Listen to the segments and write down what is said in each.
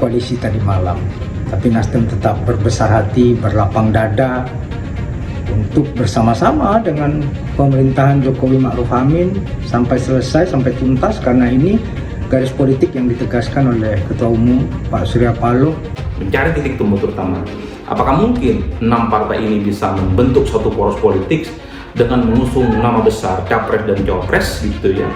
koalisi tadi malam. Tapi Nasdem tetap berbesar hati, berlapang dada untuk bersama-sama dengan pemerintahan Jokowi Ma'ruf Amin sampai selesai, sampai tuntas, karena ini garis politik yang ditegaskan oleh Ketua Umum Pak Surya Paloh. Mencari titik temu terutama, apakah mungkin 6 partai ini bisa membentuk suatu poros politik dengan mengusung nama besar capres dan cawapres gitu ya,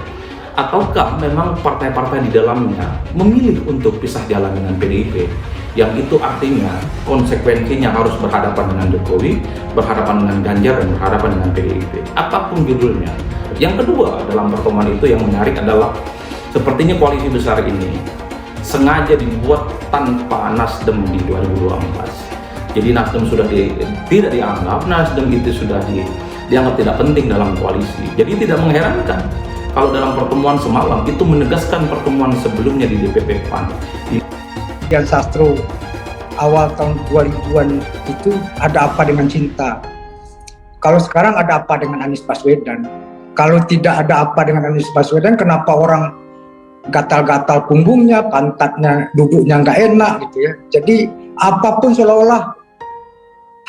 ataukah memang partai-partai di dalamnya memilih untuk pisah jalan dengan PDIP, yang itu artinya konsekuensinya harus berhadapan dengan Jokowi, berhadapan dengan Ganjar, dan berhadapan dengan PDIP, apapun judulnya. Yang kedua, dalam pertemuan itu yang menarik adalah sepertinya koalisi besar ini sengaja dibuat tanpa Nasdem di 2024. Jadi Nasdem sudah tidak dianggap, Nasdem itu sudah dianggap tidak penting dalam koalisi. Jadi tidak mengherankan kalau dalam pertemuan semalam itu menegaskan pertemuan sebelumnya di DPP PAN. Yang Sastro awal tahun 2000-an itu ada apa dengan cinta? Kalau sekarang ada apa dengan Anies Baswedan? Kalau tidak ada apa dengan Anies Baswedan, kenapa orang gatal-gatal punggungnya, pantatnya, duduknya nggak enak gitu ya? Jadi apapun seolah-olah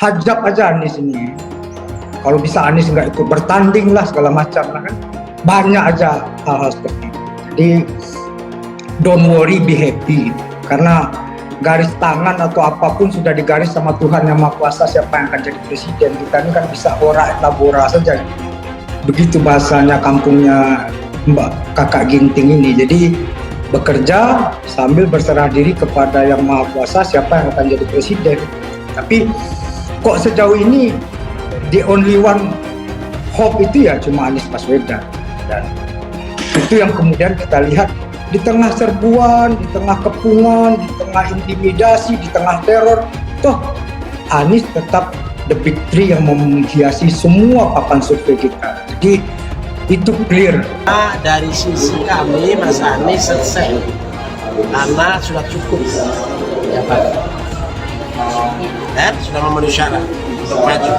hajab aja Anies ini. Kalau bisa Anies nggak ikut bertanding lah segala macam lah kan? Banyak aja hal-hal seperti itu. Jadi don't worry, be happy. Karena garis tangan atau apapun sudah digaris sama Tuhan Yang Maha Kuasa siapa yang akan jadi presiden. Kita ini kan bisa ora et labora saja. Begitu bahasanya kampungnya Mbak Kakak Ginting ini. Jadi bekerja sambil berserah diri kepada Yang Maha Kuasa siapa yang akan jadi presiden. Tapi kok sejauh ini the only one hope itu ya cuma Anies Baswedan. Dan itu yang kemudian kita lihat di tengah serbuan, di tengah kepungan, di tengah intimidasi, di tengah teror, toh Anies tetap the big three yang menghiasi semua papan survei kita. Jadi itu clear. Dari sisi kami, Mas Anies selesai karena sudah cukup jabatan dan sudah memenuhi syarat untuk maju.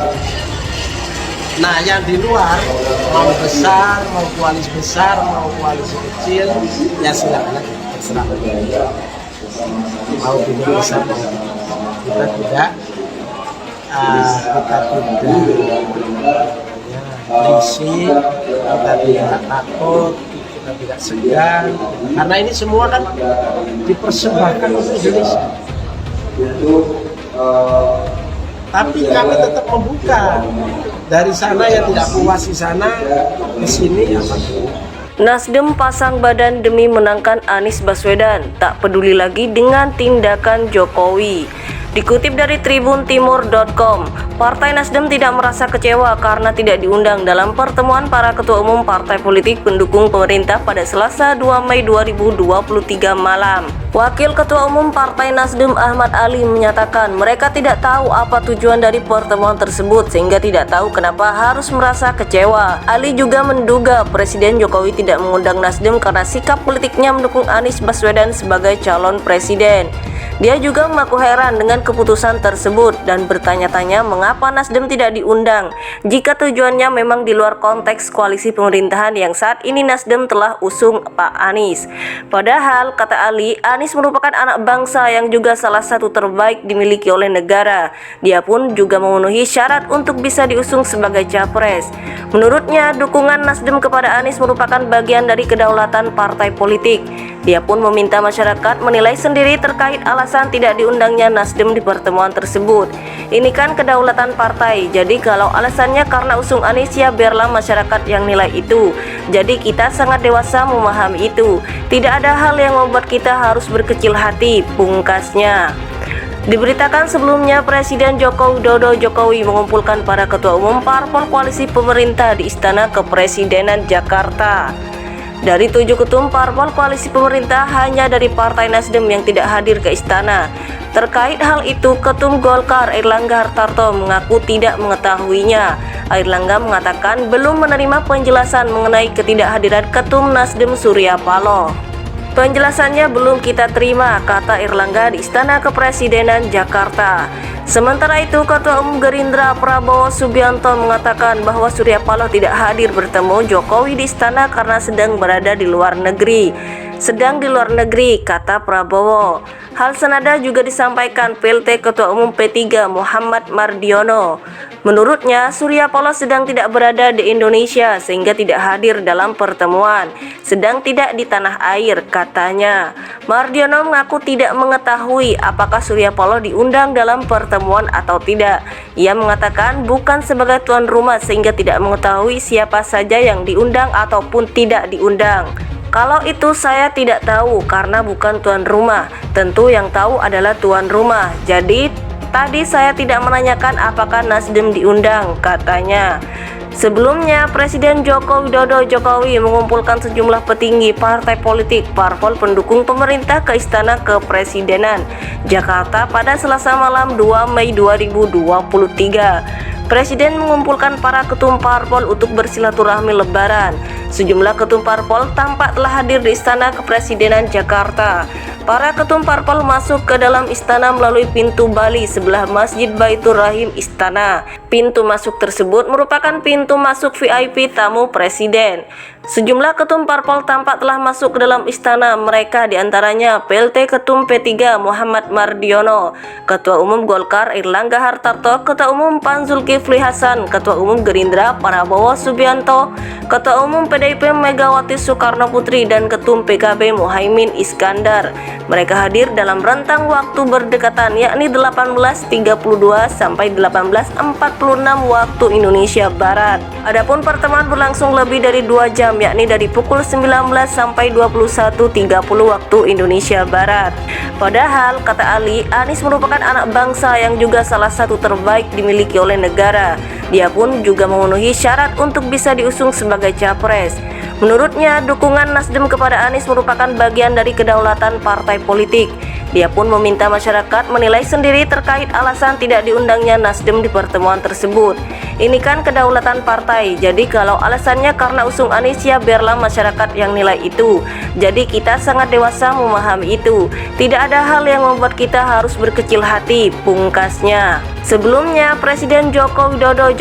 Nah, yang di luar mau besar, mau koalisi besar, mau koalisi kecil, ya silakan aja, terserah. Mau tidak besar, mau kita tidak risih, kita tidak takut, kita tidak segan, karena ini semua kan dipersembahkan untuk Indonesia. Tapi kami tetap membuka dari sana yang tidak puas di sana ke sini ya. Nasdem pasang badan demi menangkan Anies Baswedan, tak peduli lagi dengan tindakan Jokowi. Dikutip dari tribuntimur.com, Partai Nasdem tidak merasa kecewa karena tidak diundang dalam pertemuan para ketua umum partai politik pendukung pemerintah pada Selasa 2 Mei 2023 malam. Wakil Ketua Umum Partai Nasdem Ahmad Ali menyatakan mereka tidak tahu apa tujuan dari pertemuan tersebut sehingga tidak tahu kenapa harus merasa kecewa. Ali juga menduga Presiden Jokowi tidak mengundang Nasdem karena sikap politiknya mendukung Anies Baswedan sebagai calon presiden. Dia juga mengaku heran dengan keputusan tersebut dan bertanya-tanya mengapa Nasdem tidak diundang jika tujuannya memang di luar konteks koalisi pemerintahan yang saat ini Nasdem telah usung Pak Anies. Padahal, kata Ali, Anies merupakan anak bangsa yang juga salah satu terbaik dimiliki oleh negara. Dia pun juga memenuhi syarat untuk bisa diusung sebagai capres. Menurutnya, dukungan Nasdem kepada Anies merupakan bagian dari kedaulatan partai politik. Dia pun meminta masyarakat menilai sendiri terkait alasan tidak diundangnya Nasdem di pertemuan tersebut. Ini kan kedaulatan partai, jadi kalau alasannya karena usung Anies ya biarlah masyarakat yang nilai itu. Jadi kita sangat dewasa memahami itu. Tidak ada hal yang membuat kita harus berkecil hati, pungkasnya. Diberitakan sebelumnya Presiden Joko Widodo mengumpulkan para ketua umum parpol koalisi pemerintah di Istana Kepresidenan Jakarta. Dari 7 ketum parpol koalisi pemerintah, hanya dari Partai Nasdem yang tidak hadir ke istana. Terkait hal itu, Ketum Golkar Airlangga Hartarto mengaku tidak mengetahuinya. Airlangga mengatakan belum menerima penjelasan mengenai ketidakhadiran Ketum Nasdem Surya Paloh. Penjelasannya belum kita terima, kata Airlangga di Istana Kepresidenan Jakarta. Sementara itu, Ketua Umum Gerindra Prabowo Subianto mengatakan bahwa Surya Paloh tidak hadir bertemu Jokowi di istana karena sedang berada di luar negeri. sedang di luar negeri, kata Prabowo. Hal senada juga disampaikan PLT Ketua Umum P3 Muhammad Mardiono. Menurutnya, Surya Paloh sedang tidak berada di Indonesia sehingga tidak hadir dalam pertemuan, sedang tidak di tanah air, katanya. Mardiono mengaku tidak mengetahui apakah Surya Paloh diundang dalam pertemuan atau tidak. Ia mengatakan bukan sebagai tuan rumah sehingga tidak mengetahui siapa saja yang diundang ataupun tidak diundang. Kalau itu saya tidak tahu karena bukan tuan rumah. Tentu yang tahu adalah tuan rumah. Jadi tadi saya tidak menanyakan apakah Nasdem diundang, katanya. Sebelumnya, Presiden Joko Widodo mengumpulkan sejumlah petinggi partai politik parpol pendukung pemerintah ke Istana Kepresidenan Jakarta pada Selasa malam 2 Mei 2023. Presiden mengumpulkan para ketum parpol untuk bersilaturahmi lebaran. Sejumlah ketum parpol tampak telah hadir di Istana Kepresidenan Jakarta. Para ketum parpol masuk ke dalam istana melalui pintu Bali sebelah Masjid Baitur Rahim Istana. Pintu masuk tersebut merupakan pintu masuk VIP tamu Presiden. Sejumlah ketum parpol tampak telah masuk ke dalam istana, mereka diantaranya PLT Ketum P3 Muhammad Mardiono, Ketua Umum Golkar Airlangga Hartarto, Ketua Umum PAN Zulkifli Hasan, Ketua Umum Gerindra Prabowo Subianto, Ketua Umum PDIP Megawati Soekarno Putri, dan Ketum PKB Muhaimin Iskandar. Mereka hadir dalam rentang waktu berdekatan, yakni 18.32 sampai 18.46 waktu Indonesia Barat. Adapun pertemuan berlangsung lebih dari 2 jam, yakni dari pukul 19 sampai 21.30 waktu Indonesia Barat. Padahal, kata Ali, Anies merupakan anak bangsa yang juga salah satu terbaik dimiliki oleh negara. Dia pun juga memenuhi syarat untuk bisa diusung sebagai capres. Menurutnya, dukungan Nasdem kepada Anies merupakan bagian dari kedaulatan partai politik. Dia pun meminta masyarakat menilai sendiri terkait alasan tidak diundangnya Nasdem di pertemuan tersebut. Ini kan kedaulatan partai, jadi kalau alasannya karena usung Anies, ya biarlah masyarakat yang nilai itu. Jadi kita sangat dewasa memahami itu. Tidak ada hal yang membuat kita harus berkecil hati, pungkasnya. Sebelumnya, Presiden Joko Widodo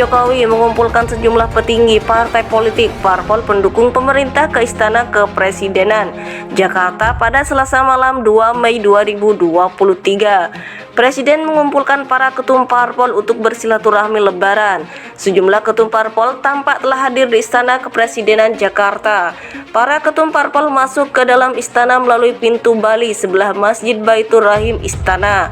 mengumpulkan sejumlah petinggi partai politik parpol pendukung pemerintah ke Istana Kepresidenan Jakarta pada Selasa malam 2 Mei 2023. Presiden mengumpulkan para ketum parpol untuk bersilaturahmi lebaran. Sejumlah ketum parpol tampak telah hadir di Istana Kepresidenan Jakarta. Para ketum parpol masuk ke dalam istana melalui pintu Bali sebelah Masjid Baitur Rahim Istana.